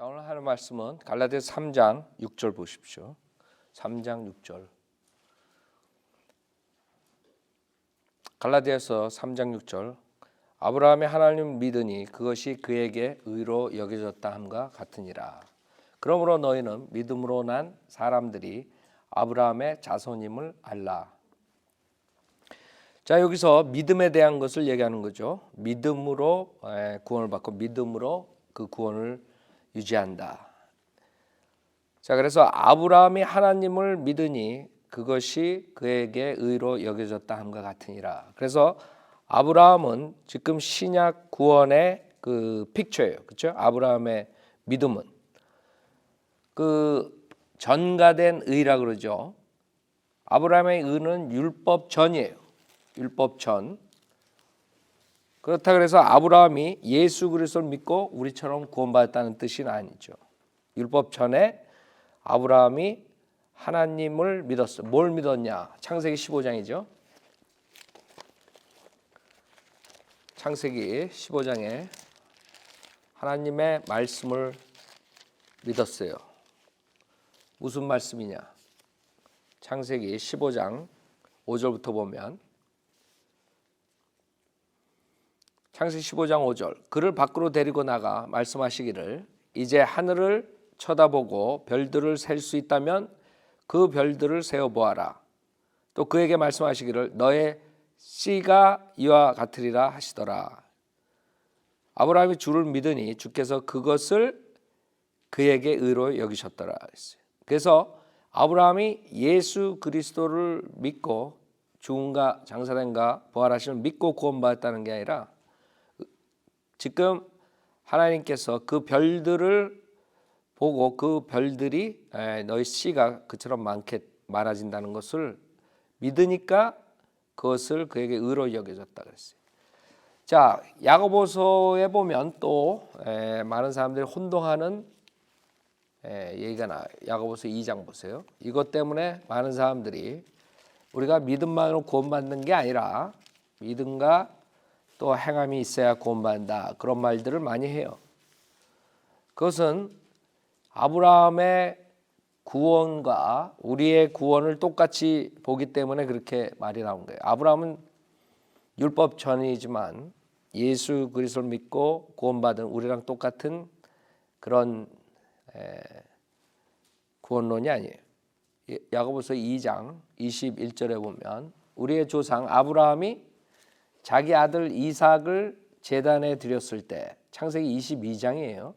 자, 오늘 하는 말씀은 갈라디아서 3장 6절 보십시오. 3장 6절. 갈라디아서 3장 6절. 아브라함이 하나님을 믿으니 그것이 그에게 의로 여겨졌다 함과 같으니라. 그러므로 너희는 믿음으로 난 사람들이 아브라함의 자손임을 알라. 자, 여기서 믿음에 대한 것을 얘기하는 거죠. 믿음으로 구원을 받고 믿음으로 그 구원을 유지한다. 자, 그래서 아브라함이 하나님을 믿으니 그것이 그에게 의로 여겨졌다 함과 같으니라. 그래서 아브라함은 지금 신약 구원의 그 픽처예요. 그렇죠? 아브라함의 믿음은 그 전가된 의라 그러죠. 아브라함의 의는 율법 전이에요. 율법 전. 그렇다 그래서 아브라함이 예수 그리스도를 믿고 우리처럼 구원받았다는 뜻은 아니죠. 율법 전에 아브라함이 하나님을 믿었어요. 뭘 믿었냐? 창세기 15장이죠. 창세기 15장에 하나님의 말씀을 믿었어요. 무슨 말씀이냐? 창세기 15장 5절부터 보면 창세기 15장 5절. 그를 밖으로 데리고 나가 말씀하시기를 이제 하늘을 쳐다보고 별들을 셀 수 있다면 그 별들을 세어 보아라. 또 그에게 말씀하시기를 너의 씨가 이와 같으리라 하시더라. 아브라함이 주를 믿으니 주께서 그것을 그에게 의로 여기셨더라 했어요. 그래서 아브라함이 예수 그리스도를 믿고 죽음과 장사된과 부활하심을 믿고 구원받았다는 게 아니라 지금 하나님께서 그 별들을 보고 그 별들이 너희 씨가 그처럼 많아진다는 것을 믿으니까 그것을 그에게 의로 여겨졌다 그랬어요. 자, 야고보서에 보면 또 많은 사람들이 혼동하는 얘기가 나와요. 야고보서 2장 보세요. 이것 때문에 많은 사람들이 우리가 믿음만으로 구원받는 게 아니라 믿음과 또 행함이 있어야 구원받는다. 그런 말들을 많이 해요. 그것은 아브라함의 구원과 우리의 구원을 똑같이 보기 때문에 그렇게 말이 나온 거예요. 아브라함은 율법 전이지만 예수 그리스도를 믿고 구원받은 우리랑 똑같은 그런 구원론이 아니에요. 야고보서 2장 21절에 보면 우리의 조상 아브라함이 자기 아들 이삭을 제단에 드렸을 때 창세기 22장이에요.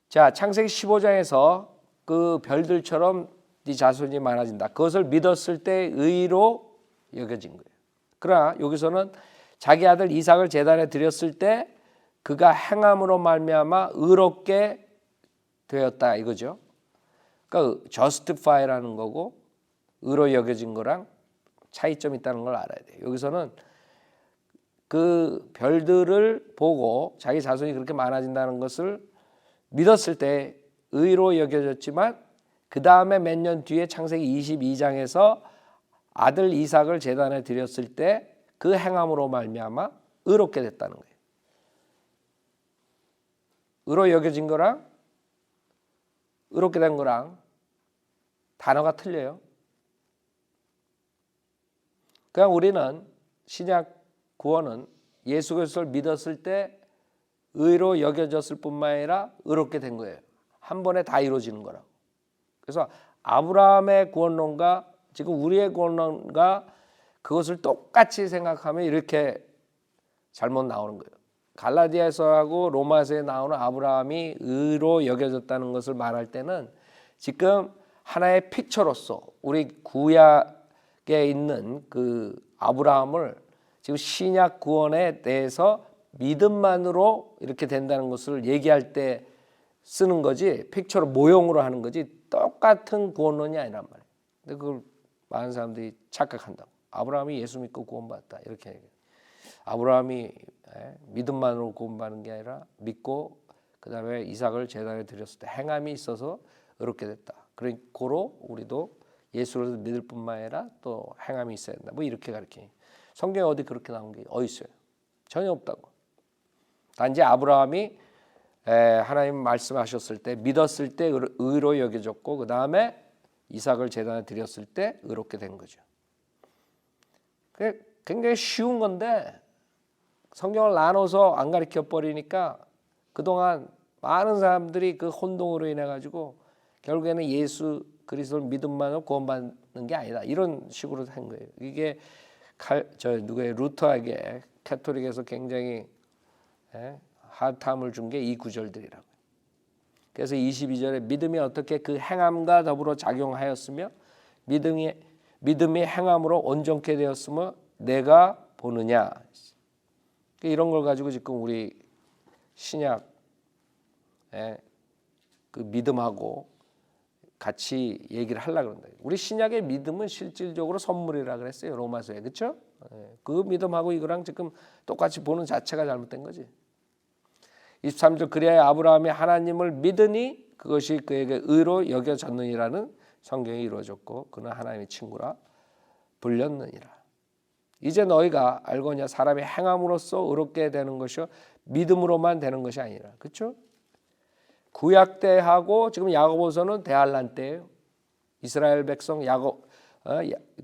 자, 창세기 15장에서 그 별들처럼 네 자손이 많아진다. 그것을 믿었을 때 의로 여겨진 거예요. 그러나 여기서는 자기 아들 이삭을 제단에 드렸을 때 그가 행함으로 말미암아 의롭게 되었다 이거죠. 그러니까 justify라는 거고 의로 여겨진 거랑 차이점이 있다는 걸 알아야 돼요. 여기서는 그 별들을 보고 자기 자손이 그렇게 많아진다는 것을 믿었을 때 의로 여겨졌지만 그 다음에 몇 년 뒤에 창세기 22장에서 아들 이삭을 제단에 드렸을 때 그 행함으로 말미암아 의롭게 됐다는 거예요. 의로 여겨진 거랑 의롭게 된 거랑 단어가 틀려요. 그냥 우리는 신약 구원은 예수 그리스도를 믿었을 때 의로 여겨졌을 뿐만 아니라 의롭게 된 거예요. 한 번에 다 이루어지는 거라고. 그래서 아브라함의 구원론과 지금 우리의 구원론과 그것을 똑같이 생각하면 이렇게 잘못 나오는 거예요. 갈라디아서하고 로마서에 나오는 아브라함이 의로 여겨졌다는 것을 말할 때는 지금 하나의 픽처로서 우리 구약에 있는 그 아브라함을 지금 신약 구원에 대해서 믿음만으로 이렇게 된다는 것을 얘기할 때 쓰는 거지 픽처로 모형으로 하는 거지 똑같은 구원론이 아니란 말이에요. 근데 그걸 많은 사람들이 착각한다고. 아브라함이 예수 믿고 구원받았다 이렇게 얘기해요. 아브라함이 믿음만으로 구원받는 게 아니라 믿고 그 다음에 이삭을 제단에 드렸을 때 행함이 있어서 의롭게 됐다. 그러니 고로 우리도 예수를 믿을 뿐만 아니라 또 행함이 있어야 된다. 뭐 이렇게 가르쳐요. 성경에 어디 그렇게 나온 게 어디 있어요? 전혀 없다고. 단지 아브라함이 하나님 말씀하셨을 때 믿었을 때 의로 여겨졌고 그 다음에 이삭을 제단에 드렸을 때 의롭게 된 거죠. 그게 굉장히 쉬운 건데 성경을 나눠서 안 가르쳐 버리니까 그동안 많은 사람들이 그 혼동으로 인해 가지고 결국에는 예수 그리스도를 믿음만으로 구원받는 게 아니다 이런 식으로 한 거예요. 이게 누구의 루터에게 캐톨릭에서 굉장히 하탐을 준 게 이 구절들이라고. 그래서 22절에 믿음이 어떻게 그 행함과 더불어 작용하였으며 믿음이 행함으로 온전케 되었으며 내가 보느냐. 이런 걸 가지고 지금 우리 신약 그 믿음하고 같이 얘기를 하려고 그런다. 우리 신약의 믿음은 실질적으로 선물이라 그랬어요. 로마서에. 그렇죠? 그 믿음하고 이거랑 지금 똑같이 보는 자체가 잘못된 거지. 23절 그리하여 아브라함이 하나님을 믿으니 그것이 그에게 의로 여겨졌느니라는 성경이 이루어졌고 그는 하나님의 친구라 불렸느니라. 이제 너희가 알거냐 사람이 행함으로써 의롭게 되는 것이요 믿음으로만 되는 것이 아니라. 그렇죠? 구약 때하고 지금 야고보서는 대환란 때예요. 이스라엘 백성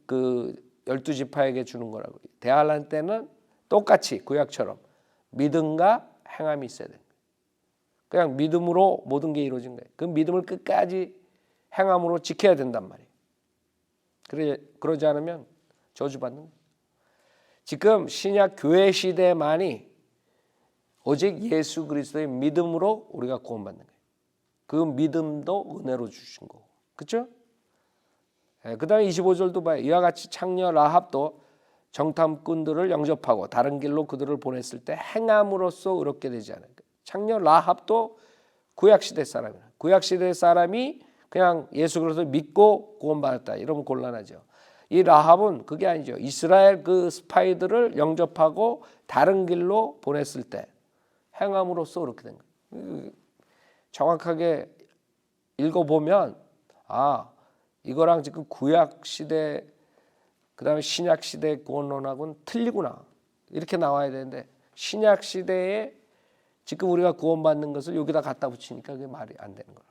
그 12지파에게 주는 거라고. 대환란 때는 똑같이 구약처럼 믿음과 행함이 있어야 돼요. 그냥 믿음으로 모든 게 이루어진 거예요. 그 믿음을 끝까지 행함으로 지켜야 된단 말이에요. 그러지 않으면 저주받는 거예요. 지금 신약 교회 시대만이 오직 예수 그리스도의 믿음으로 우리가 구원받는 거예요. 그 믿음도 은혜로 주신 거고. 그렇죠? 그 다음에 25절도 봐요. 이와 같이 창녀 라합도 정탐꾼들을 영접하고 다른 길로 그들을 보냈을 때 행함으로써 의롭게 되지 않아요. 창녀 라합도 구약시대 사람이에요. 구약시대 사람이 그냥 예수 그리스도를 믿고 구원받았다. 이러면 곤란하죠. 이 라합은 그게 아니죠. 이스라엘 그 스파이들을 영접하고 다른 길로 보냈을 때 행함으로써 그렇게 된 거예요. 정확하게 읽어보면 이거랑 지금 구약시대 그 다음에 신약시대 구원론하고는 틀리구나 이렇게 나와야 되는데 신약시대에 지금 우리가 구원받는 것을 여기다 갖다 붙이니까 그게 말이 안 되는 거라.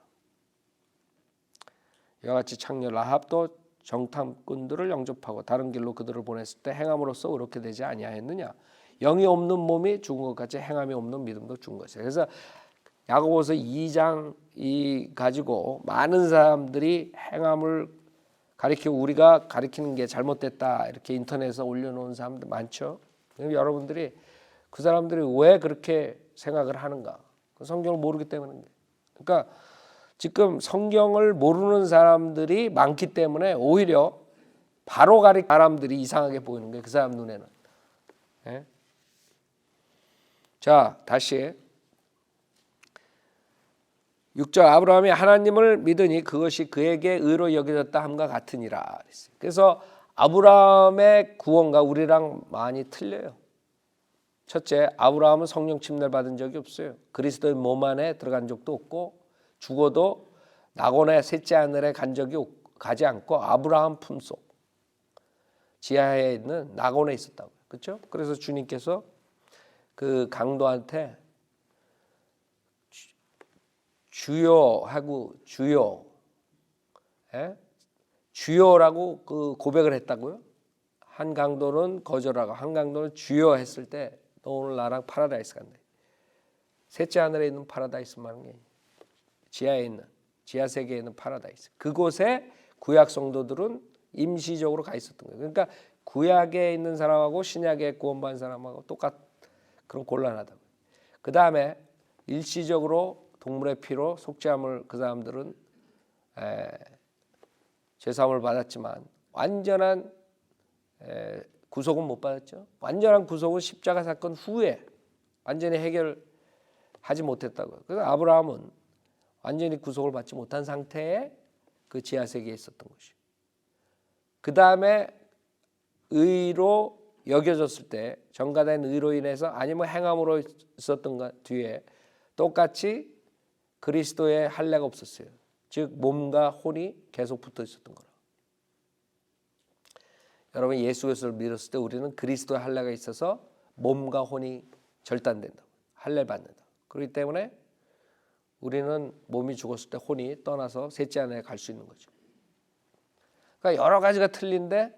이와 같이 창녀 라합도 정탐꾼들을 영접하고 다른 길로 그들을 보냈을 때 행함으로써 의롭게 되지 아니하였느냐. 영이 없는 몸이 죽은 것 같이 행함이 없는 믿음도 죽은 것이에요. 그래서 야고보서 2장 가지고 많은 사람들이 행함을 가리켜 우리가 가리키는 게 잘못됐다 이렇게 인터넷에 올려놓은 사람들 많죠. 여러분들이 그 사람들이 왜 그렇게 생각을 하는가? 성경을 모르기 때문입니다. 그러니까 지금 성경을 모르는 사람들이 많기 때문에 오히려 바로 가리키는 사람들이 이상하게 보이는 거예요. 그 사람 눈에는. 자, 다시 6절 아브라함이 하나님을 믿으니 그것이 그에게 의로 여겨졌다 함과 같으니라. 그래서 아브라함의 구원과 우리랑 많이 틀려요. 첫째, 아브라함은 성령 침례를 받은 적이 없어요. 그리스도의 몸 안에 들어간 적도 없고 죽어도 낙원의 셋째 하늘에 가지 않고 아브라함 품속 지하에 있는 낙원에 있었다고요. 그렇죠? 그래서 주님께서 그 강도한테 주여 하고 주여라고 그 고백을 했다고요. 한 강도는 거절하고 한 강도는 주여 했을 때 너 오늘 나랑 파라다이스 간다. 셋째 하늘에 있는 파라다이스 말하는 게 지하에 있는 지하 세계에 있는 파라다이스. 그곳에 구약 성도들은 임시적으로 가 있었던 거예요. 그러니까 구약에 있는 사람하고 신약에 구원받은 사람하고 그런 곤란하다고. 그 다음에 일시적으로 동물의 피로 속죄함을 그 사람들은 죄사함을 받았지만 완전한 구속은 못 받았죠. 완전한 구속은 십자가 사건 후에 완전히 해결하지 못했다고요. 그래서 아브라함은 완전히 구속을 받지 못한 상태에 그 지하 세계에 있었던 것이. 그 다음에 의로 여겨졌을 때 전가된 의로 인해서 아니면 행함으로 있었던 것 뒤에 똑같이 그리스도의 할례가 없었어요. 즉 몸과 혼이 계속 붙어 있었던 거라. 여러분 예수 그리스도를 믿었을 때 우리는 그리스도의 할례가 있어서 몸과 혼이 절단된다. 할례 받는다. 그렇기 때문에 우리는 몸이 죽었을 때 혼이 떠나서 셋째 하늘에 갈 수 있는 거죠. 그러니까 여러 가지가 틀린데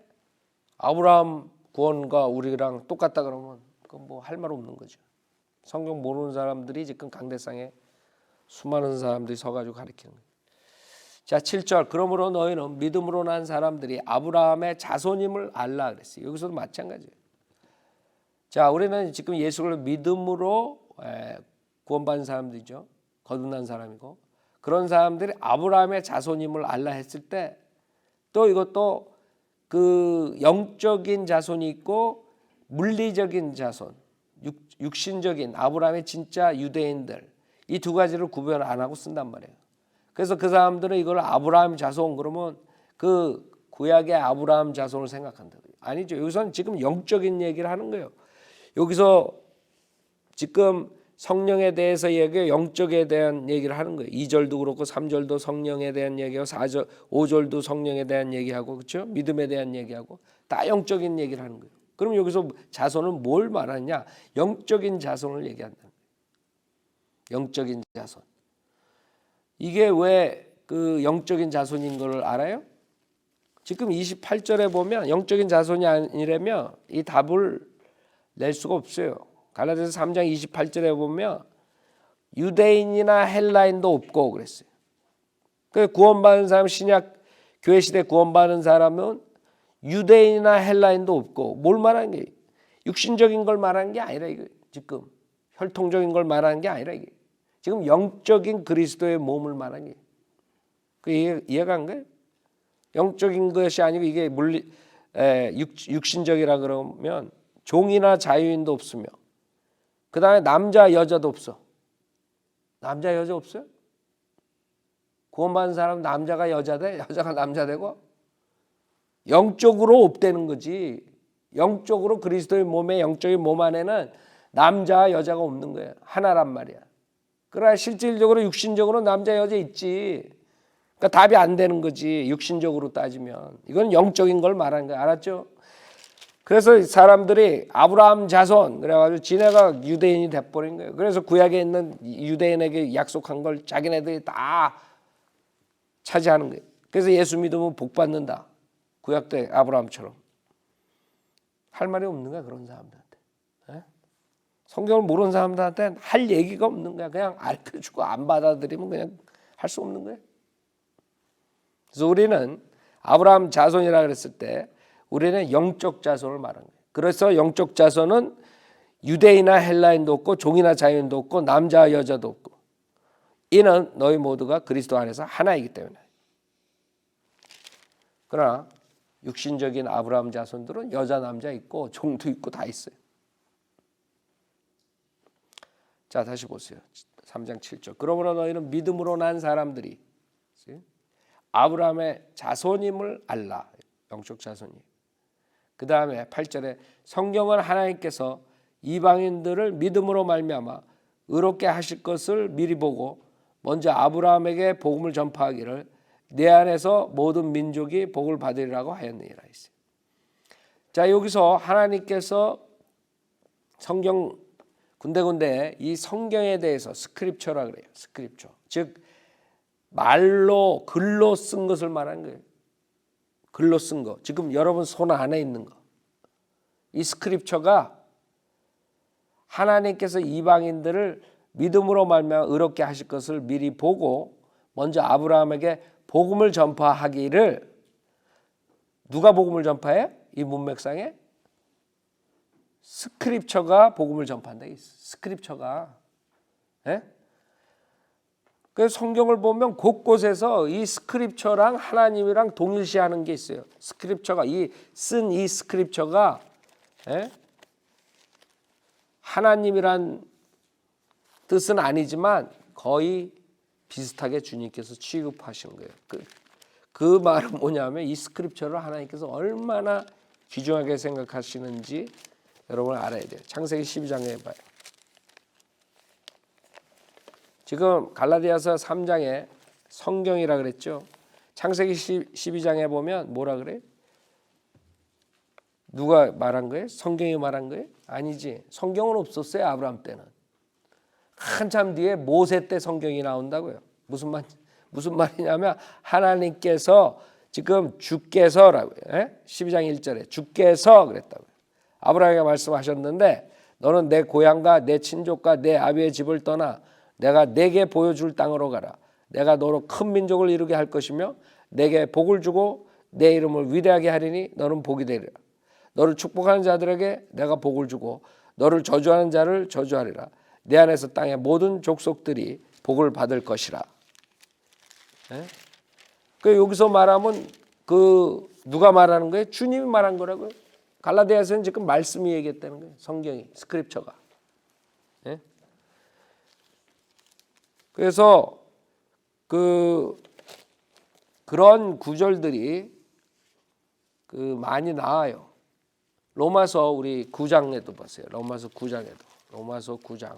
아브라함 구원과 우리랑 똑같다 그러면 그건 뭐 할 말 없는 거죠. 성경 모르는 사람들이 지금 강대상에 수많은 사람들이 서가지고 가르치는 거예요. 자, 7절. 그러므로 너희는 믿음으로 난 사람들이 아브라함의 자손임을 알라 그랬어요. 여기서도 마찬가지예요. 자, 우리는 지금 예수를 믿음으로 구원받은 사람들이죠. 거듭난 사람이고, 그런 사람들이 아브라함의 자손임을 알라 했을 때 또 이것도 그 영적인 자손이 있고 물리적인 자손, 육신적인 아브라함의 진짜 유대인들, 이 두 가지를 구별 안 하고 쓴단 말이에요. 그래서 그 사람들은 이걸 아브라함 자손 그러면 그 구약의 아브라함 자손을 생각한다. 아니죠. 여기서는 지금 영적인 얘기를 하는 거예요. 여기서 지금 성령에 대해서 얘기해요. 영적에 대한 얘기를 하는 거예요. 2절도 그렇고 3절도 성령에 대한 얘기하고 4절, 5절도 성령에 대한 얘기하고 그렇죠? 믿음에 대한 얘기하고 다 영적인 얘기를 하는 거예요. 그럼 여기서 자손은 뭘 말하냐? 영적인 자손을 얘기한다는 거예요. 영적인 자손. 이게 왜 그 영적인 자손인 걸 알아요? 지금 28절에 보면 영적인 자손이 아니라면 이 답을 낼 수가 없어요. 갈라디아서 3장 28절에 보면 유대인이나 헬라인도 없고 그랬어요. 그 구원받은 사람, 신약 교회 시대 구원받은 사람은 유대인이나 헬라인도 없고, 뭘 말하는 게 육신적인 걸 말하는 게 아니라 이거 지금 혈통적인 걸 말하는 게 아니라 이게 지금 영적인 그리스도의 몸을 말하는 게 그 이해가 안 가요? 영적인 것이 아니고 이게 육신적이라 그러면 종이나 자유인도 없으며 그 다음에 남자 여자도 없어. 남자 여자 없어요? 구원받은 사람 남자가 여자 돼? 여자가 남자 되고? 영적으로 없다는 거지. 영적으로 그리스도의 몸에 영적인 몸 안에는 남자 여자가 없는 거예요. 하나란 말이야. 그러나 실질적으로 육신적으로 남자 여자 있지. 그러니까 답이 안 되는 거지. 육신적으로 따지면. 이건 영적인 걸 말하는 거야. 알았죠? 그래서 사람들이 아브라함 자손 그래가지고 지네가 유대인이 돼버린 거예요. 그래서 구약에 있는 유대인에게 약속한 걸 자기네들이 다 차지하는 거예요. 그래서 예수 믿으면 복 받는다. 구약 때 아브라함처럼. 할 말이 없는 거야 그런 사람들한테. 에? 성경을 모르는 사람들한테 할 얘기가 없는 거야. 그냥 알려주고 안 받아들이면 그냥 할 수 없는 거예요. 그래서 우리는 아브라함 자손이라 그랬을 때 우리는 영적 자손을 말하는 거예요. 그래서 영적 자손은 유대인이나 헬라인도 없고 종이나 자유인도 없고 남자 여자도 없고 이는 너희 모두가 그리스도 안에서 하나이기 때문에. 그러나 육신적인 아브라함 자손들은 여자 남자 있고 종도 있고 다 있어요. 자, 다시 보세요. 3장 7절. 그러므로 너희는 믿음으로 난 사람들이 아브라함의 자손임을 알라. 영적 자손이. 그 다음에 8절에 성경은 하나님께서 이방인들을 믿음으로 말미암아 의롭게 하실 것을 미리 보고 먼저 아브라함에게 복음을 전파하기를 내 안에서 모든 민족이 복을 받으리라고 하였느니라 했어요. 자, 여기서 하나님께서 성경 군데군데 이 성경에 대해서 스크립처라 그래요. 스크립처. 즉 말로 글로 쓴 것을 말하는 거예요. 글로 쓴 거. 지금 여러분 손 안에 있는 거. 이 스크립처가 하나님께서 이방인들을 믿음으로 말미암아 의롭게 하실 것을 미리 보고 먼저 아브라함에게 복음을 전파하기를. 누가 복음을 전파해? 이 문맥상에 스크립처가 복음을 전파한다. 스크립처가. 예? 그래서 성경을 보면 곳곳에서 이 스크립처랑 하나님이랑 동일시하는 게 있어요. 스크립처가 쓴 이 스크립처가 하나님이란 뜻은 아니지만 거의 비슷하게 주님께서 취급하신 거예요. 그 말은 뭐냐면 이 스크립처를 하나님께서 얼마나 귀중하게 생각하시는지 여러분 알아야 돼요. 창세기 12장에 봐요. 지금 갈라디아서 3장에 성경이라 그랬죠. 창세기 12장에 보면 뭐라 그래? 누가 말한 거예요? 성경이 말한 거예요? 아니지. 성경은 없었어요. 아브라함 때는. 한참 뒤에 모세 때 성경이 나온다고요. 무슨 말이냐면 하나님께서 지금 주께서라고요. 12장 1절에 주께서 그랬다고요. 아브라함에게 말씀하셨는데 너는 내 고향과 내 친족과 내 아비의 집을 떠나 내가 내게 보여줄 땅으로 가라. 내가 너로 큰 민족을 이루게 할 것이며 내게 복을 주고 내 이름을 위대하게 하리니 너는 복이 되리라. 너를 축복하는 자들에게 내가 복을 주고 너를 저주하는 자를 저주하리라. 내 안에서 땅의 모든 족속들이 복을 받을 것이라. 그 여기서 말하면 그 누가 말하는 거예요? 주님이 말한 거라고요. 갈라디아서는 지금 말씀이 얘기했다는 거예요. 성경이, 스크립처가. 그래서 그런 구절들이 많이 나와요. 로마서 우리 9장에도 보세요. 로마서 9장.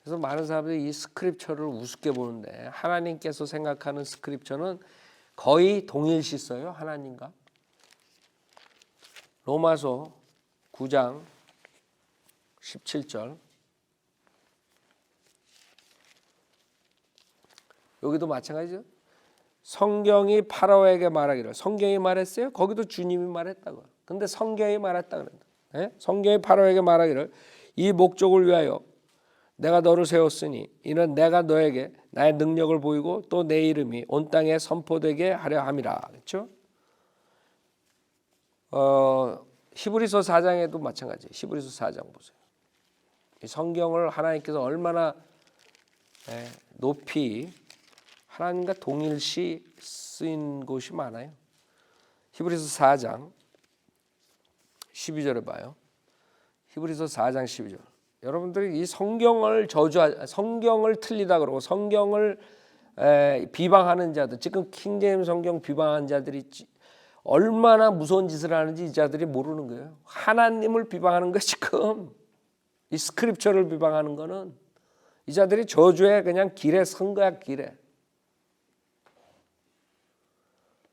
그래서 많은 사람들이 이 스크립처를 우습게 보는데 하나님께서 생각하는 스크립처는 거의 동일시 써요. 하나님과. 로마서 9장 17절. 여기도 마찬가지죠. 성경이 파라오에게 말하기를, 성경이 말했어요? 거기도 주님이 말했다고. 근데 성경이 말했다 그런다. 성경이 파라오에게 말하기를 이 목적을 위하여 내가 너를 세웠으니 이는 내가 너에게 나의 능력을 보이고 또 내 이름이 온 땅에 선포되게 하려 함이라. 그렇죠? 히브리서 4장에도 마찬가지. 히브리서 4장 보세요. 이 성경을 하나님께서 얼마나 높이 하나님과 동일시 쓰인 곳이 많아요. 히브리서 4장 12절에 봐요. 히브리서 4장 12절. 여러분들이 이 성경을 성경을 틀리다 그러고 성경을 비방하는 자들, 지금 킹제임스 성경 비방하는 자들이 얼마나 무서운 짓을 하는지 이 자들이 모르는 거예요. 하나님을 비방하는 거 지금 이 스크립처를 비방하는 거는 이 자들이 저주의 그냥 길에 선 거야. 길에.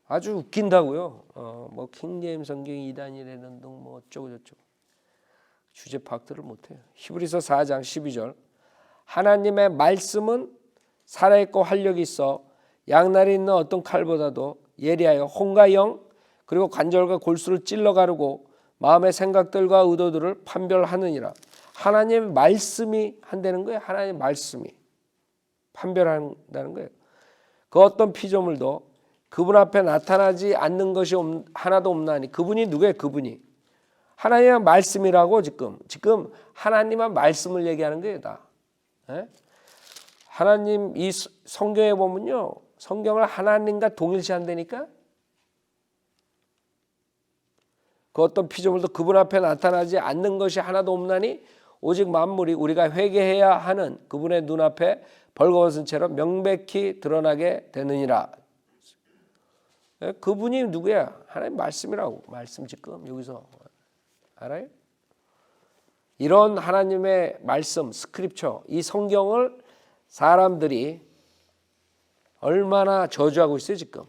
아주 웃긴다고요. 뭐 킹제임스 성경이 이단이라는 등 뭐 어쩌고 저쩌고 주제 파악들을 못해요. 히브리서 4장 12절. 하나님의 말씀은 살아있고 활력이 있어 양날이 있는 어떤 칼보다도 예리하여 혼과 영 그리고 관절과 골수를 찔러 가르고 마음의 생각들과 의도들을 판별하느니라. 하나님의 말씀이 한다는 거예요. 하나님의 말씀이 판별한다는 거예요. 그 어떤 피조물도 그분 앞에 나타나지 않는 것이 하나도 없나니. 그분이 누구예요? 그분이 하나님의 말씀이라고. 지금 하나님의 말씀을 얘기하는 거예요. 다. 하나님 이 성경에 보면요, 성경을 하나님과 동일시한다니까. 그 어떤 피조물도 그분 앞에 나타나지 않는 것이 하나도 없나니 오직 만물이 우리가 회개해야 하는 그분의 눈앞에 벌거벗은 채로 명백히 드러나게 되느니라. 그분이 누구야? 하나님 말씀이라고. 말씀 지금 여기서 알아요? 이런 하나님의 말씀, 스크립처, 이 성경을 사람들이 얼마나 저주하고 있어요 지금.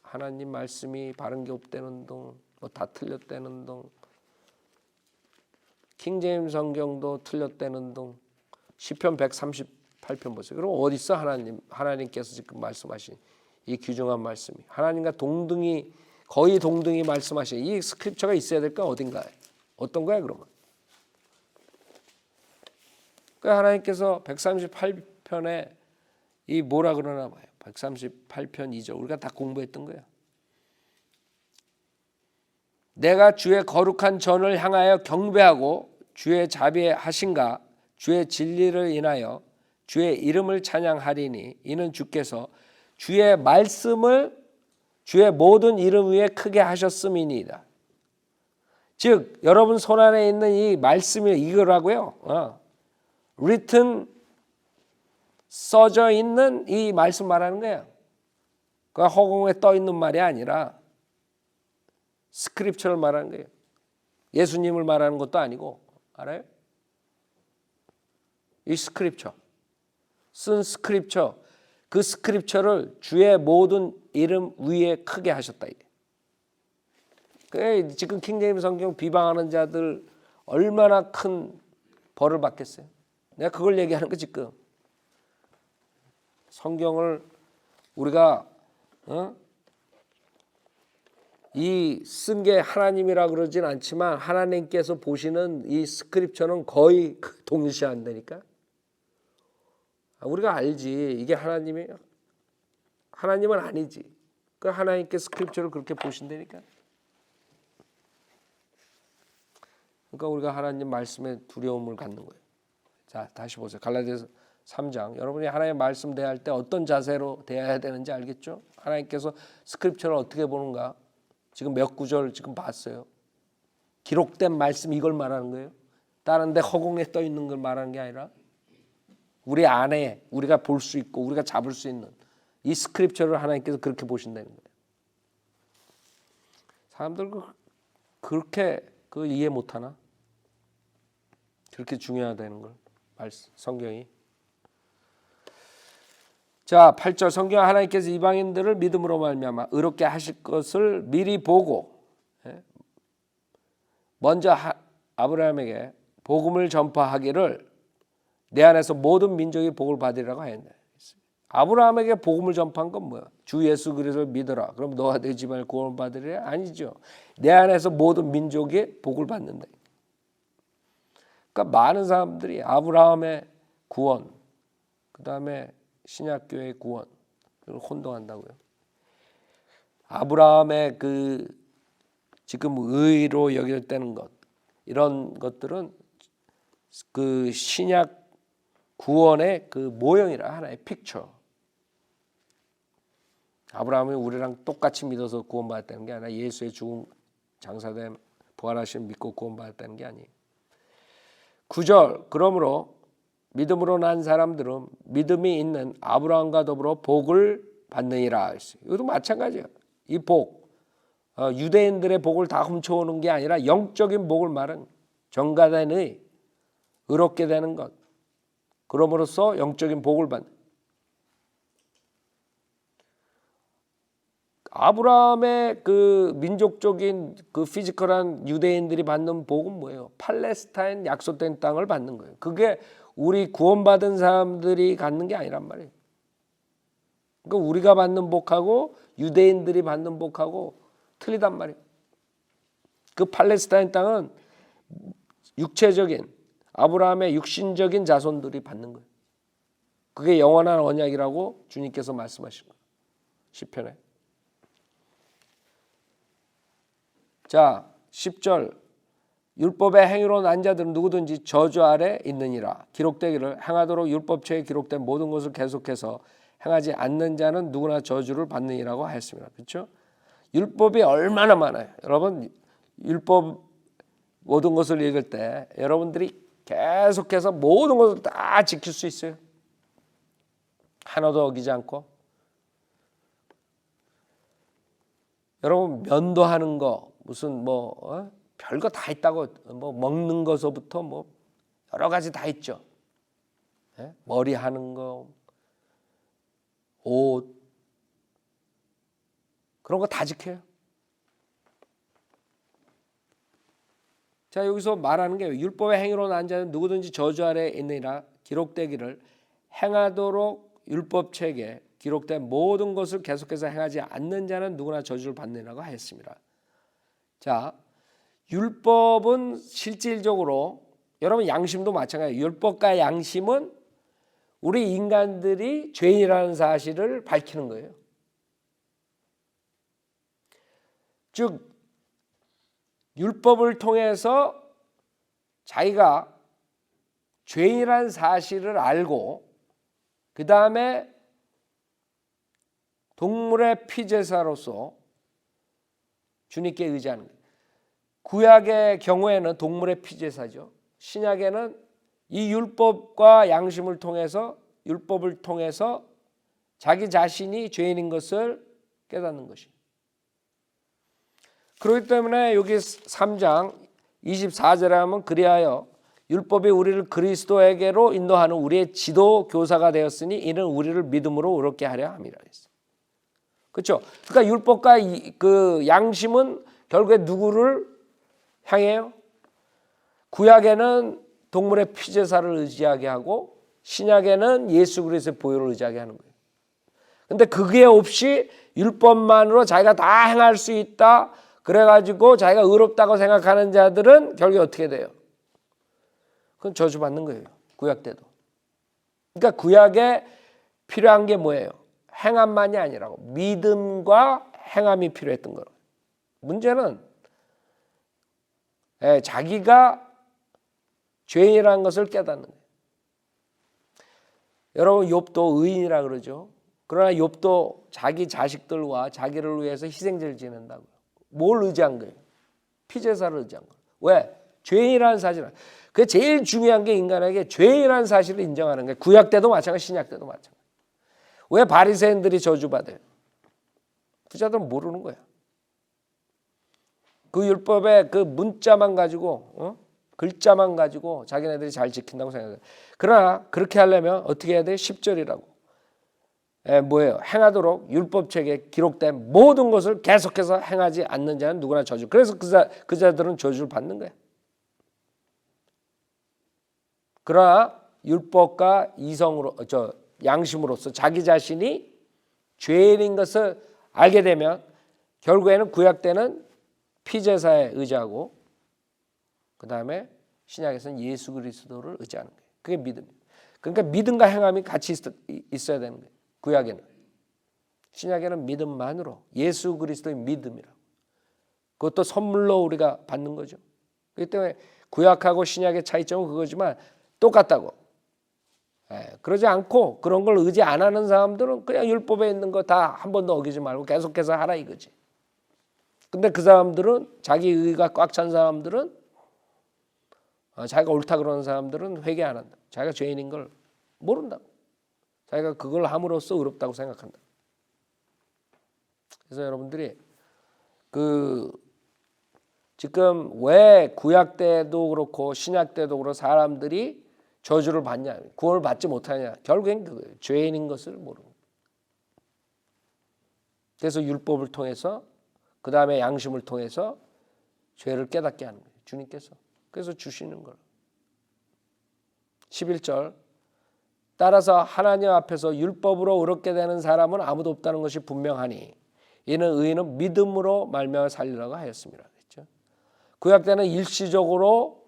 하나님 말씀이 바른 게 없다는 둥, 뭐 다 틀렸다는 둥, 킹제임스 성경도 틀렸다는 둥, 시편 138편 보세요. 그럼 어디 있어 하나님께서 지금 말씀하신 이 귀중한 말씀이 하나님과 동등히 거의 동등히 말씀하신 이 스크립처가 있어야 될까? 어딘가에 어떤 거야 그러면? 그 하나님께서 138편에 이 뭐라 그러나 봐요. 138편 2절 우리가 다 공부했던 거야. 내가 주의 거룩한 전을 향하여 경배하고 주의 자비하신가 주의 진리를 인하여 주의 이름을 찬양하리니 이는 주께서 주의 말씀을 주의 모든 이름 위에 크게 하셨음이니이다. 즉 여러분 손 안에 있는 이 말씀이 이거라고요. written 써져 있는 이 말씀 말하는 거예요. 그 허공에 떠 있는 말이 아니라 스크립처를 말하는 거예요. 예수님을 말하는 것도 아니고 알아요? 이 스크립처 쓴 스크립처 그 스크립처를 주의 모든 이름 위에 크게 하셨다. 지금 킹제임스 성경 비방하는 자들 얼마나 큰 벌을 받겠어요? 내가 그걸 얘기하는 거 지금. 성경을 우리가 이 쓴 게 하나님이라 그러진 않지만 하나님께서 보시는 이 스크립처는 거의 동시한다니까. 우리가 알지. 이게 하나님은 아니지. 그 하나님께 스크립처를 그렇게 보신다니까. 그러니까 우리가 하나님 말씀에 두려움을 갖는 거예요. 자, 다시 보세요. 갈라디아서 3장. 여러분이 하나님의 말씀 대할 때 어떤 자세로 대해야 되는지 알겠죠? 하나님께서 스크립처를 어떻게 보는가? 지금 몇 구절 지금 봤어요. 기록된 말씀 이걸 말하는 거예요. 다른 데 허공에 떠 있는 걸 말하는 게 아니라 우리 안에 우리가 볼 수 있고 우리가 잡을 수 있는 이 스크립처를 하나님께서 그렇게 보신다는 거예요. 사람들 그렇게 이해 못하나? 그렇게 중요하다는 걸 성경이. 자, 8절 성경 하나님께서 이방인들을 믿음으로 말미암아 의롭게 하실 것을 미리 보고 먼저 아브라함에게 복음을 전파하기를 내 안에서 모든 민족이 복을 받으리라고 하였네. 아브라함에게 복음을 전파한 건 뭐야? 주 예수 그리스도를 믿어라. 그럼 너와 내 집안을 구원을 받으리라? 아니죠. 내 안에서 모든 민족이 복을 받는다. 그러니까 많은 사람들이 아브라함의 구원, 그 다음에 신약교회의 구원, 그걸 혼동한다고요. 아브라함의 지금 의로 여겨지는 것, 이런 것들은 그 신약 구원의 그 모형이라 하나의 픽처. 아브라함이 우리랑 똑같이 믿어서 구원받았다는 게 아니라 예수의 죽음 장사됨 부활하심 믿고 구원받았다는 게 아니에요. 9절 그러므로 믿음으로 난 사람들은 믿음이 있는 아브라함과 더불어 복을 받느니라. 이것도 마찬가지예요. 이 복, 유대인들의 복을 다 훔쳐오는 게 아니라 영적인 복을 말은 정가된의 의롭게 되는 것. 그럼으로써 영적인 복을 받는. 아브라함의 그 민족적인 그 피지컬한 유대인들이 받는 복은 뭐예요? 팔레스타인 약속된 땅을 받는 거예요. 그게 우리 구원받은 사람들이 갖는 게 아니란 말이에요. 그러니까 우리가 받는 복하고 유대인들이 받는 복하고 틀리단 말이에요. 그 팔레스타인 땅은 육체적인 아브라함의 육신적인 자손들이 받는 거예요. 그게 영원한 언약이라고 주님께서 말씀하신 거예요. 시편에. 자, 10절 율법의 행위로 난 자들은 누구든지 저주 아래 있느니라. 기록되기를 행하도록 율법책에 기록된 모든 것을 계속해서 행하지 않는 자는 누구나 저주를 받느니라고 하였습니다. 그렇죠? 율법이 얼마나 많아요. 여러분 율법 모든 것을 읽을 때 여러분들이 계속해서 모든 것을 다 지킬 수 있어요. 하나도 어기지 않고. 여러분 면도하는 거 무슨 별거 다 있다고 먹는 거서부터 여러 가지 다 있죠. 머리 하는 거, 옷 그런 거 다 지켜요. 자, 여기서 말하는 게 율법의 행위로 난 자는 누구든지 저주 아래 있느니라. 기록되기를 행하도록 율법책에 기록된 모든 것을 계속해서 행하지 않는 자는 누구나 저주를 받느니라고 하였습니다. 자, 율법은 실질적으로 여러분 양심도 마찬가지예요. 율법과 양심은 우리 인간들이 죄인이라는 사실을 밝히는 거예요. 즉 율법을 통해서 자기가 죄인이라는 사실을 알고 그 다음에 동물의 피제사로서 주님께 의지하는 거예요. 구약의 경우에는 동물의 피제사죠. 신약에는 이 율법과 양심을 통해서 율법을 통해서 자기 자신이 죄인인 것을 깨닫는 것이. 그렇기 때문에 여기 3장 24절에 하면 그리하여 율법이 우리를 그리스도에게로 인도하는 우리의 지도 교사가 되었으니 이는 우리를 믿음으로 의롭게 하려 함이라 했어요. 그렇죠? 그러니까 율법과 그 양심은 결국에 누구를 향해요? 구약에는 동물의 피제사를 의지하게 하고 신약에는 예수 그리스도의 보혈을 의지하게 하는 거예요. 근데 그게 없이 율법만으로 자기가 다 행할 수 있다 그래가지고 자기가 의롭다고 생각하는 자들은 결국에 어떻게 돼요? 그건 저주받는 거예요. 구약 때도. 그러니까 구약에 필요한 게 뭐예요? 행함만이 아니라고 믿음과 행함이 필요했던 거예요. 문제는 자기가 죄인이라는 것을 깨닫는 거예요. 여러분 욥도 의인이라 그러죠. 그러나 욥도 자기 자식들과 자기를 위해서 희생제를 지낸다고요. 뭘 의지한 거예요? 피제사를 의지한 거예요. 왜? 죄인이라는 사실은. 그게 제일 중요한 게 인간에게 죄인이라는 사실을 인정하는 거예요. 구약 때도 마찬가지, 신약 때도 마찬가지. 왜 바리새인들이 저주받아요? 부자들은 모르는 거야. 그 율법의 그 문자만 가지고 글자만 가지고 자기네들이 잘 지킨다고 생각해요. 그러나 그렇게 하려면 어떻게 해야 돼? 10절이라고. 뭐예요? 행하도록 율법책에 기록된 모든 것을 계속해서 행하지 않는 자는 누구나 저주. 그래서 그 자들은 저주를 받는 거야. 그러나 율법과 양심으로서 자기 자신이 죄인인 것을 알게 되면 결국에는 구약 때는 피제사에 의지하고 그 다음에 신약에서는 예수 그리스도를 의지하는 거예요. 그게 믿음이에요. 그러니까 믿음과 행함이 같이 있어야 되는 거예요. 구약에는. 신약에는 믿음만으로 예수 그리스도의 믿음이라고. 그것도 선물로 우리가 받는 거죠. 그렇기 때문에 구약하고 신약의 차이점은 그거지만 똑같다고. 그러지 않고 그런 걸 의지 안 하는 사람들은 그냥 율법에 있는 거 다 한 번도 어기지 말고 계속해서 하라 이거지. 근데 그 사람들은 자기 의가 꽉 찬 사람들은 자기가 옳다 그러는 사람들은 회개 안 한다. 자기가 죄인인 걸 모른다고. 자기가 그걸 함으로써 의롭다고 생각한다. 그래서 여러분들이 지금 왜 구약 때도 그렇고 신약 때도 그렇고 사람들이 저주를 받냐, 구원을 받지 못하냐, 결국엔 그거예요. 죄인인 것을 모르는 거예요. 그래서 율법을 통해서 그 다음에 양심을 통해서 죄를 깨닫게 하는 거예요. 주님께서. 그래서 주시는 걸. 11절 따라서 하나님 앞에서 율법으로 의롭게 되는 사람은 아무도 없다는 것이 분명하니 이는 의인은 믿음으로 말미암아 살리라고 하였습니다. 그렇죠? 구약 때는 일시적으로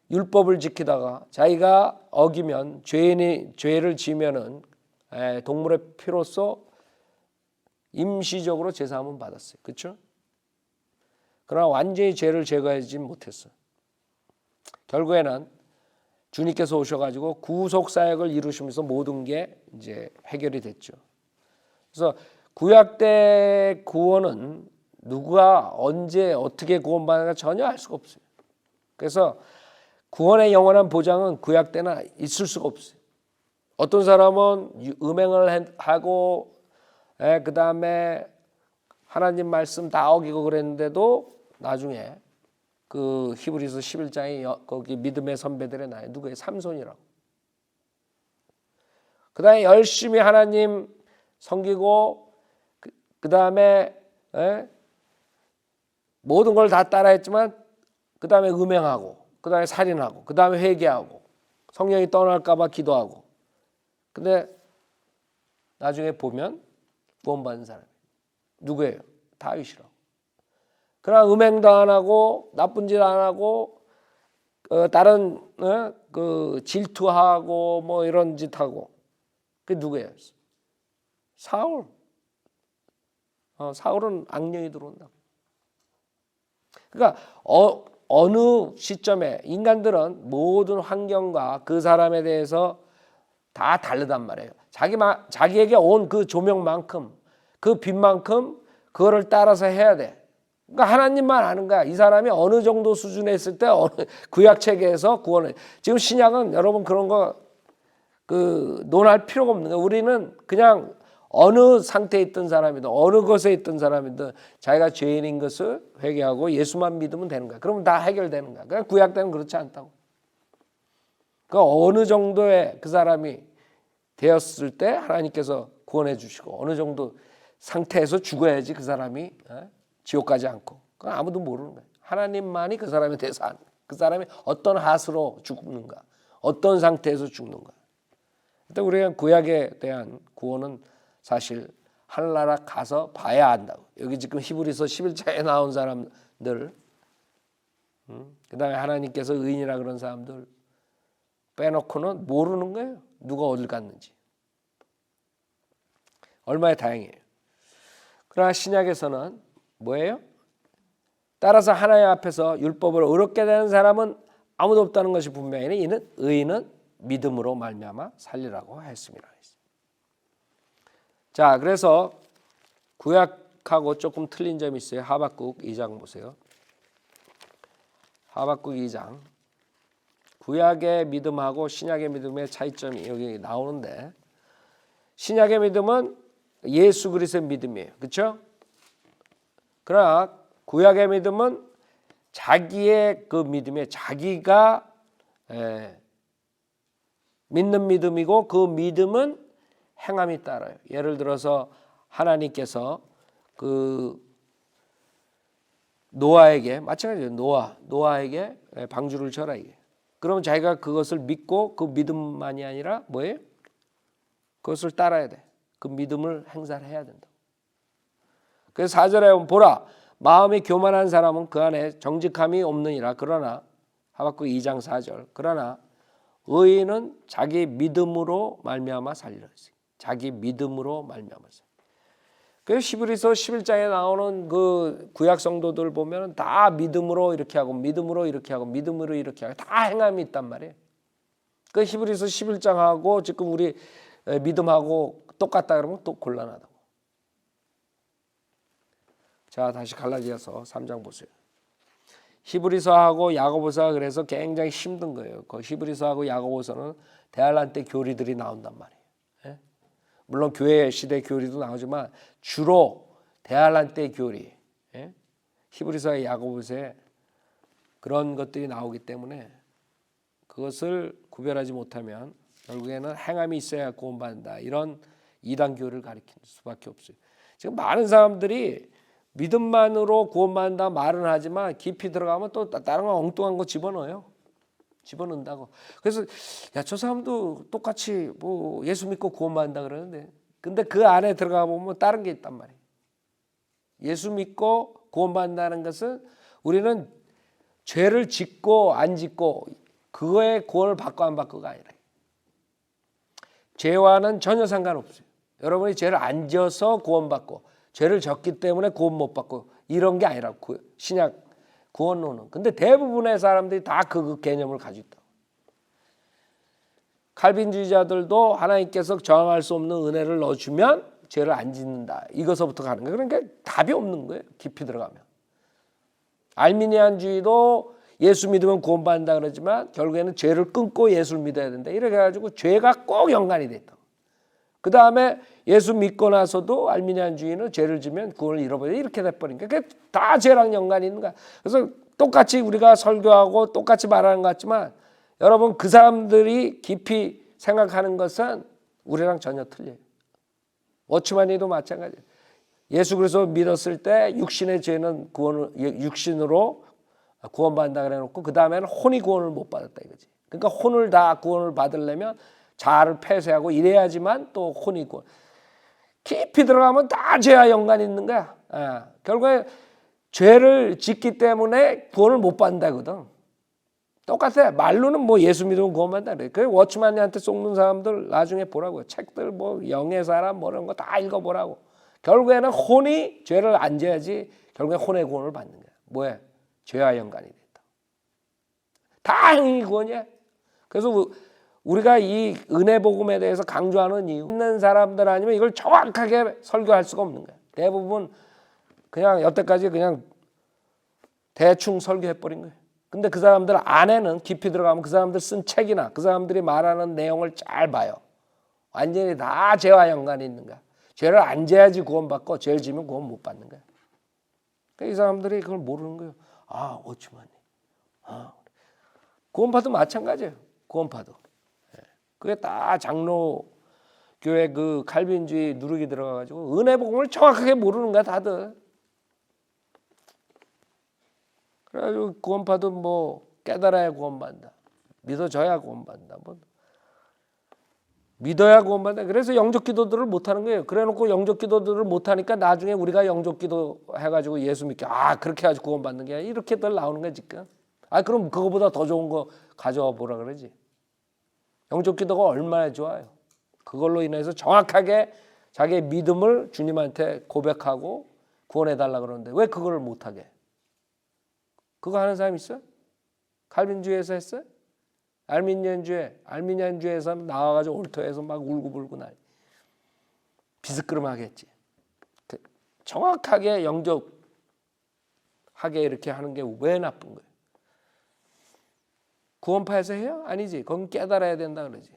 율법을 지키다가 자기가 어기면 죄를 지면은 동물의 피로써 임시적으로 제사함은 받았어요. 그렇죠? 그러나 완전히 죄를 제거하지 못했어요. 결국에는 주님께서 오셔가지고 구속 사역을 이루시면서 모든 게 이제 해결이 됐죠. 그래서 구약 때 구원은 누가 언제 어떻게 구원받는가 전혀 알 수가 없어요. 그래서 구원의 영원한 보장은 구약 때는 있을 수가 없어요. 어떤 사람은 음행을 하고 그 다음에 하나님 말씀 다 어기고 그랬는데도 나중에 그 히브리서 11장에 거기 믿음의 선배들의 나이 누구예요? 삼손이라고. 그 다음에 열심히 하나님 섬기고 그 다음에 모든 걸 다 따라했지만 그 다음에 음행하고 그 다음에 살인하고 그 다음에 회개하고 성령이 떠날까 봐 기도하고 근데 나중에 보면 구원받은 사람이 누구예요? 다윗이라고. 그러나 음행도 안 하고 나쁜 짓 안 하고 다른 그 질투하고 뭐 이런 짓 하고 그게 누구예요? 사울. 사울은 악령이 들어온다. 그러니까 어느 시점에 인간들은 모든 환경과 그 사람에 대해서 다 다르단 말이에요. 자기에게 온 그 조명만큼 그 빛만큼 그거를 따라서 해야 돼. 그러니까 하나님만 아는 거야. 이 사람이 어느 정도 수준에 있을 때 어느 구약 체계에서 구원을. 지금 신약은 여러분 그런 거 논할 필요가 없는 거야. 우리는 그냥 어느 상태에 있던 사람이든 어느 것에 있던 사람이든 자기가 죄인인 것을 회개하고 예수만 믿으면 되는 거야. 그러면 다 해결되는 거야. 그러니까 구약 때는 그렇지 않다고. 그러니까 어느 정도의 그 사람이 되었을 때 하나님께서 구원해 주시고 어느 정도 상태에서 죽어야지 그 사람이 지옥 가지 않고. 그건 아무도 모르는 거예요. 하나님만이 그 사람에 대해서 아는 거예요. 그 사람이 어떤 하수로 죽는가, 어떤 상태에서 죽는가. 일단 우리가 구약에 대한 구원은 사실 하늘나라 가서 봐야 한다고. 여기 지금 히브리서 11장에 나온 사람들, 그 다음에 하나님께서 의인이라 그런 사람들 빼놓고는 모르는 거예요. 누가 어딜 갔는지. 얼마나 다행이에요. 그러나 신약에서는 뭐예요? 따라서 하나님 앞에서 율법을 어렵게 되는 사람은 아무도 없다는 것이 분명히 이는 의인은 믿음으로 말미암아 살리라고 했습니다. 자, 그래서 구약하고 조금 틀린 점이 있어요. 하박국 2장 보세요. 하박국 2장. 구약의 믿음하고 신약의 믿음의 차이점이 여기 나오는데, 신약의 믿음은 예수 그리스도의 믿음이에요. 그렇죠? 그러나 구약의 믿음은 자기의 그 믿음에 자기가 믿는 믿음이고, 그 믿음은 행함이 따라요. 예를 들어서 하나님께서 그 노아에게, 마찬가지예요. 노아에게 방주를 쳐라 이게. 그러면 자기가 그것을 믿고 그 믿음만이 아니라 뭐예요? 그것을 따라야 돼. 그 믿음을 행사를 해야 된다. 그래서 4절에 보면 보라, 마음이 교만한 사람은 그 안에 정직함이 없느니라. 그러나 하박국 2장 4절. 그러나 의인은 자기 믿음으로 말미암아 살리라. 자기 믿음으로 말미암아 살리라. 그래서 히브리서 11장에 나오는 그 구약 성도들 보면 다 믿음으로 이렇게 하고 믿음으로 이렇게 하고 믿음으로 이렇게 하고 다 행함이 있단 말이에요. 그 히브리서 11장하고 지금 우리 믿음하고 똑같다 그러면 또 곤란하다고. 자, 다시 갈라디아서 3장 보세요. 히브리서하고 야고보서가 그래서 굉장히 힘든 거예요. 그 히브리서하고 야고보서는 대환란 때 교리들이 나온단 말이에요. 예? 물론 교회 시대 교리도 나오지만 주로 대환란 때 교리, 예? 히브리서와 야고보서에 그런 것들이 나오기 때문에 그것을 구별하지 못하면 결국에는 행함이 있어야 구원받는다, 이런 이단 교리를 가리킬 수밖에 없어요. 지금 많은 사람들이 믿음만으로 구원받는다 말은 하지만 깊이 들어가면 또 다른 거 엉뚱한 거 집어넣는다고. 그래서 야, 저 사람도 똑같이 뭐 예수 믿고 구원받는다 그러는데, 근데 그 안에 들어가 보면 다른 게 있단 말이에요. 예수 믿고 구원받는다는 것은 우리는 죄를 짓고 안 짓고 그거에 구원을 받고 안 받고가 아니라, 죄와는 전혀 상관없어요. 여러분이 죄를 안 져서 구원받고 죄를 졌기 때문에 구원 못 받고 이런 게 아니라 신약 구원론은. 근데 대부분의 사람들이 다 그 개념을 가지고 있다. 칼빈주의자들도 하나님께서 저항할 수 없는 은혜를 넣어주면 죄를 안 짓는다, 이것서부터 가는 거예요. 그러니까 답이 없는 거예요. 깊이 들어가면. 알미니안주의도 예수 믿으면 구원받는다 그러지만 결국에는 죄를 끊고 예수를 믿어야 된다, 이렇게 해가지고 죄가 꼭 연관이 돼 있다. 그 다음에 예수 믿고 나서도 알미니안주의는 죄를 지면 구원을 잃어버려, 이렇게 돼버리니까 그게 다 죄랑 연관이 있는 거야. 그래서 똑같이 우리가 설교하고 똑같이 말하는 것 같지만 여러분, 그 사람들이 깊이 생각하는 것은 우리랑 전혀 틀려요. 워치만이도 마찬가지예요. 예수 그리스도 믿었을 때 육신의 죄는 육신으로 구원받는다 그래놓고 그 다음에는 혼이 구원을 못 받았다 이거지. 그러니까 혼을 다 구원을 받으려면 자아를 폐쇄하고 이래야지만 또 혼이 구원. 깊이 들어가면 다 죄와 연관이 있는 거야. 결국에 죄를 짓기 때문에 구원을 못 받는다거든. 똑같아. 말로는 뭐 예수 믿으면 구원받는다 그래. 그 워치만한테 속는 사람들 나중에 보라고요. 책들 뭐 영의 사람 뭐 이런 거 다 읽어보라고. 결국에는 혼이 죄를 안 져야지 결국에 혼의 구원을 받는 거야. 뭐야? 죄와 연관이 됐다. 다 행위 구원이야. 그래서 우리가 이 은혜 복음에 대해서 강조하는 이유, 있는 사람들 아니면 이걸 정확하게 설교할 수가 없는 거야. 대부분 그냥 여태까지 그냥 대충 설교해버린 거예요. 근데 그 사람들 안에는 깊이 들어가면 그 사람들 쓴 책이나 그 사람들이 말하는 내용을 잘 봐요. 완전히 다 죄와 연관이 있는 거야. 죄를 안 져야지 구원받고 죄를 지면 구원 못 받는 거야. 그러니까 이 사람들이 그걸 모르는 거예요. 어쩌면 구원파도 마찬가지예요. 구원파도. 그게 다 장로 교회 그 칼빈주의 누르기 들어가가지고 은혜 복음을 정확하게 모르는 거야 다들. 그래가지고 구원파도 뭐 깨달아야 구원받는다. 믿어져야 구원받는다. 뭐 믿어야 구원받는다. 그래서 영접 기도들을 못하는 거예요. 그래놓고 영접 기도들을 못하니까 나중에 우리가 영접 기도 해가지고 예수 믿게 그렇게 해가지고 구원받는 게 아니라 이렇게들 나오는 거야 지금. 그럼 그거보다 더 좋은 거 가져와 보라 그러지. 영접 기도가 얼마나 좋아요. 그걸로 인해서 정확하게 자기의 믿음을 주님한테 고백하고 구원해달라 그러는데 왜 그걸 못하게? 그거 하는 사람 있어요? 칼빈주의에서 했어요? 알미니안주의에서 나와가지고 올터에서 막 울고불고 날 비스끄름하겠지. 정확하게 영접하게 이렇게 하는 게 왜 나쁜 거예요? 구원파에서 해요? 아니지. 거긴 깨달아야 된다 그러지.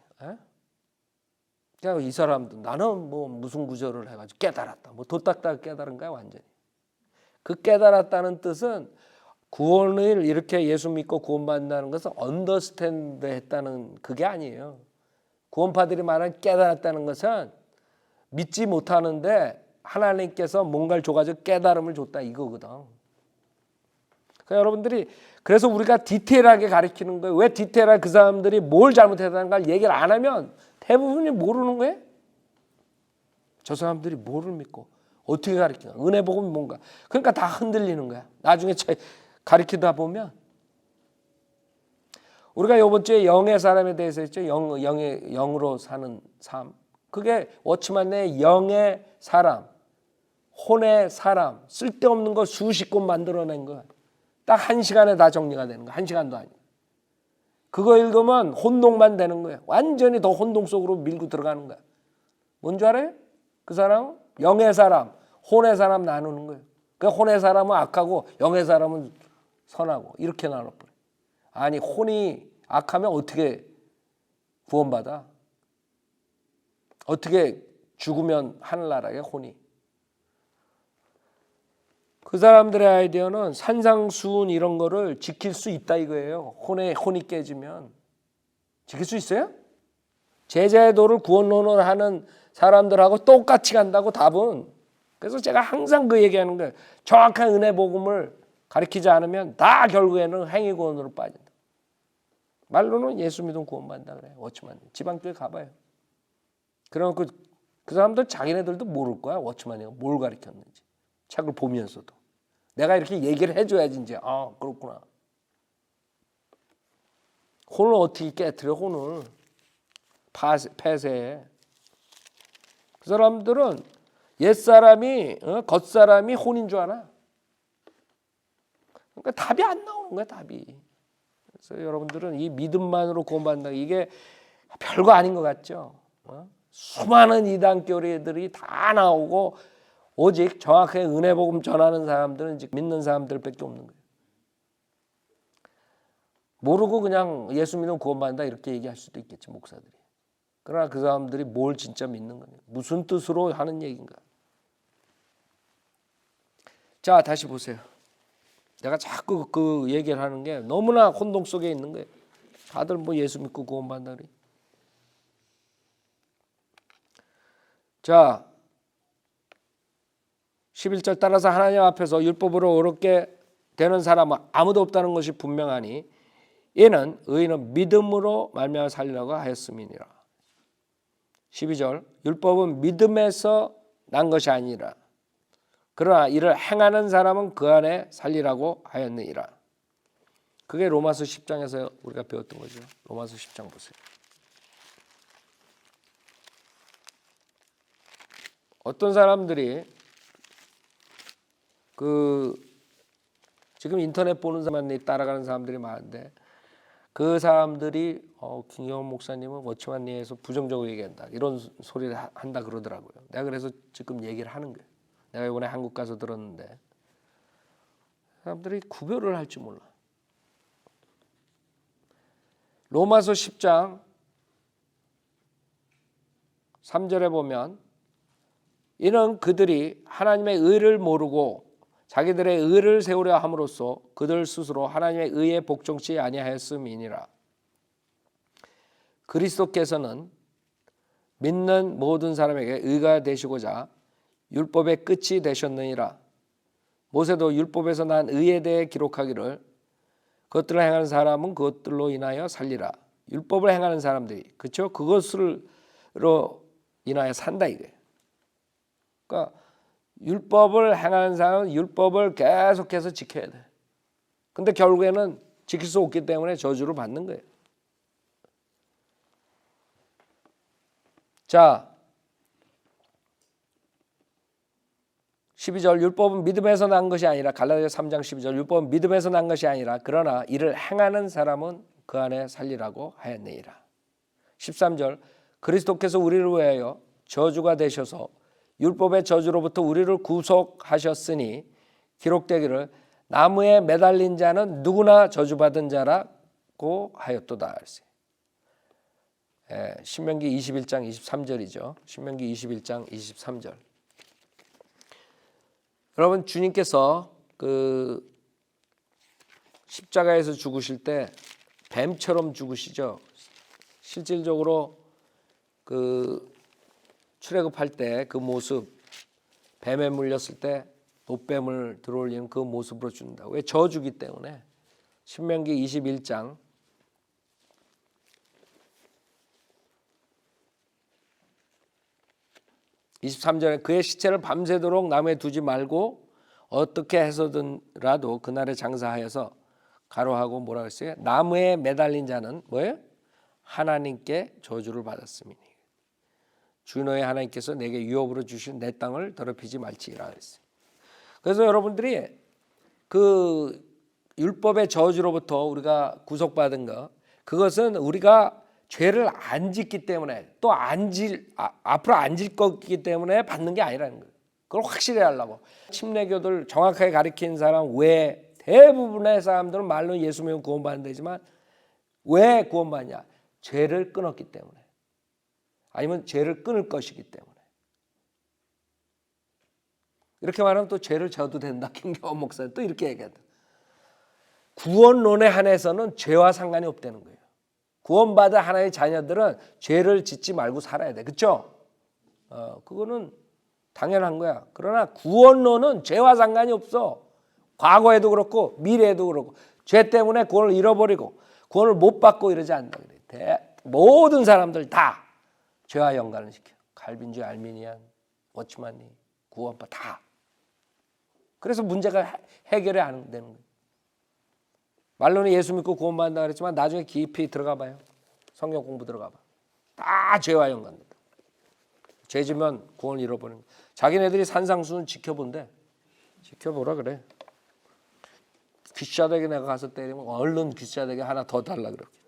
그러니까 이 사람도 나는 뭐 무슨 구절을 해가지고 깨달았다. 뭐 도딱딱 깨달은 거야 완전히. 그 깨달았다는 뜻은 구원을 이렇게 예수 믿고 구원받는다는 것은 언더스탠드 했다는 그게 아니에요. 구원파들이 말하는 깨달았다는 것은 믿지 못하는데 하나님께서 뭔가를 줘가지고 깨달음을 줬다 이거거든. 그러니까 여러분들이 그래서 우리가 디테일하게 가르치는 거예요. 왜 디테일하게 그 사람들이 뭘 잘못했다는 걸 얘기를 안 하면 대부분이 모르는 거예요. 저 사람들이 뭐를 믿고 어떻게 가르치나 은혜 복음이 뭔가. 그러니까 다 흔들리는 거야. 나중에 가르치다 보면 우리가 이번 주에 영의 사람에 대해서 했죠. 영으로 사는 삶. 그게 워치만의 영의 사람, 혼의 사람, 쓸데없는 거 수십 곳 만들어낸 거야. 딱 1시간에 다 정리가 되는 거야. 1시간도 아니고. 그거 읽으면 혼동만 되는 거예요. 완전히 더 혼동 속으로 밀고 들어가는 거야. 뭔 줄 알아요? 그 사람은 영의 사람, 혼의 사람 나누는 거예요. 그 혼의 사람은 악하고 영의 사람은 선하고 이렇게 나눠버려. 아니 혼이 악하면 어떻게 구원받아? 어떻게 죽으면 하늘나라에 혼이? 그 사람들의 아이디어는 산상수훈 이런 거를 지킬 수 있다 이거예요. 혼이 깨지면 지킬 수 있어요? 제자도를 구원론을 하는 사람들하고 똑같이 간다고 답은. 그래서 제가 항상 그 얘기하는 거예요. 정확한 은혜 복음을 가르치지 않으면 다 결국에는 행위구원으로 빠진다. 말로는 예수 믿으면 구원받는다 그래요. 워치만 지방교회 가봐요. 그럼 그 사람들 자기네들도 모를 거야. 워치만이 뭘 가르쳤는지 책을 보면서도 내가 이렇게 얘기를 해줘야지 이제 그렇구나. 혼을 어떻게 깨트려? 혼을 폐쇄해. 그 사람들은 옛사람이 겉사람이 혼인 줄 알아. 그러니까 답이 안 나오는 거야. 답이. 그래서 여러분들은 이 믿음만으로 구원받는다. 이게 별거 아닌 것 같죠. 수많은 이단 교리들이 다 나오고 오직 정확하게 은혜 복음 전하는 사람들은 믿는 사람들밖에 없는 거예요. 모르고 그냥 예수 믿으면 구원받는다 이렇게 얘기할 수도 있겠지 목사들이. 그러나 그 사람들이 뭘 진짜 믿는 거냐. 무슨 뜻으로 하는 얘기인가. 자 다시 보세요. 내가 자꾸 그 얘기를 하는 게 너무나 혼동 속에 있는 거예요. 다들 뭐 예수 믿고 구원받는다 그래. 자 11절 따라서 하나님 앞에서 율법으로 어렵게 되는 사람은 아무도 없다는 것이 분명하니 이는 의인은 믿음으로 말미암아 살리라고 하였음이니라. 12절 율법은 믿음에서 난 것이 아니라 그러나 이를 행하는 사람은 그 안에 살리라고 하였느니라. 그게 로마서 10장에서 우리가 배웠던 거죠. 로마서 10장 보세요. 어떤 사람들이 지금 인터넷 보는 사람만 따라가는 사람들이 많은데 그 사람들이 김경원 목사님은 워치만리에서 부정적으로 얘기한다 이런 소리를 한다 그러더라고요. 내가 그래서 지금 얘기를 하는 거예요. 내가 이번에 한국 가서 들었는데 사람들이 구별을 할 줄 몰라. 로마서 10장 3절에 보면 이는 그들이 하나님의 의를 모르고 자기들의 의를 세우려 함으로써 그들 스스로 하나님의 의에 복종치 아니하였음이니라. 그리스도께서는 믿는 모든 사람에게 의가 되시고자 율법의 끝이 되셨느니라. 모세도 율법에서 난 의에 대해 기록하기를 그것들을 행하는 사람은 그것들로 인하여 살리라. 율법을 행하는 사람들이 그렇죠? 그것으로 인하여 산다 이거예요. 그러니까 율법을 행하는 사람은 율법을 계속해서 지켜야 돼. 근데 결국에는 지킬 수 없기 때문에 저주를 받는 거예요. 자, 12절 율법은 믿음에서 난 것이 아니라 갈라디아 3장 12절 율법은 믿음에서 난 것이 아니라 그러나 이를 행하는 사람은 그 안에 살리라고 하였느니라. 13절 그리스도께서 우리를 위하여 저주가 되셔서 율법의 저주로부터 우리를 구속하셨으니 기록되기를 나무에 매달린 자는 누구나 저주받은 자라고 하였도다. 신명기 21장 23절이죠. 신명기 21장 23절. 여러분 주님께서 그 십자가에서 죽으실 때 뱀처럼 죽으시죠. 실질적으로 그 출애굽할 때 그 모습, 뱀에 물렸을 때 놋뱀을 들어올리는 그 모습으로 죽는다. 왜? 저주기 때문에. 신명기 21장 23절에 그의 시체를 밤새도록 나무에 두지 말고 어떻게 해서든라도 그날에 장사하여서 가로하고 뭐라 그랬어요? 나무에 매달린 자는 뭐예요? 하나님께 저주를 받았음이니 주 너의 하나님께서 내게 유업으로 주신 내 땅을 더럽히지 말지라 그랬어요. 그래서 여러분들이 그 율법의 저주로부터 우리가 구속받은 것 그것은 우리가 죄를 안 짓기 때문에 또 앞으로 안 질 거기 때문에 받는 게 아니라는 거예요. 그걸 확실히 하려고. 침례교들 정확하게 가르친 사람 외에 대부분의 사람들은 말로 예수 믿으면 구원받는 되지만 왜 구원받냐? 죄를 끊었기 때문에. 아니면 죄를 끊을 것이기 때문에. 이렇게 말하면 또 죄를 져도 된다. 김경원 목사님 또 이렇게 얘기한다. 구원론에 한해서는 죄와 상관이 없다는 거예요. 구원받은 하나님의 자녀들은 죄를 짓지 말고 살아야 돼. 그렇죠? 그거는 당연한 거야. 그러나 구원론은 죄와 상관이 없어. 과거에도 그렇고 미래에도 그렇고 죄 때문에 구원을 잃어버리고 구원을 못 받고 이러지 않는다 그래. 모든 사람들 다 죄와 연관을 시켜. 칼빈주의, 알미니안, 워치만니, 구원파 다. 그래서 문제가 해결이 안 되는 거예요. 말로는 예수 믿고 구원받는다 그랬지만 나중에 깊이 들어가 봐요. 성경 공부 들어가 봐. 다 죄와 연관된다. 죄 지면 구원을 잃어버리는 거예요. 자기네들이 산상수훈 지켜본대. 지켜보라 그래. 귀싸대기 내가 가서 때리면 얼른 귀싸대기 하나 더 달라 그렇게.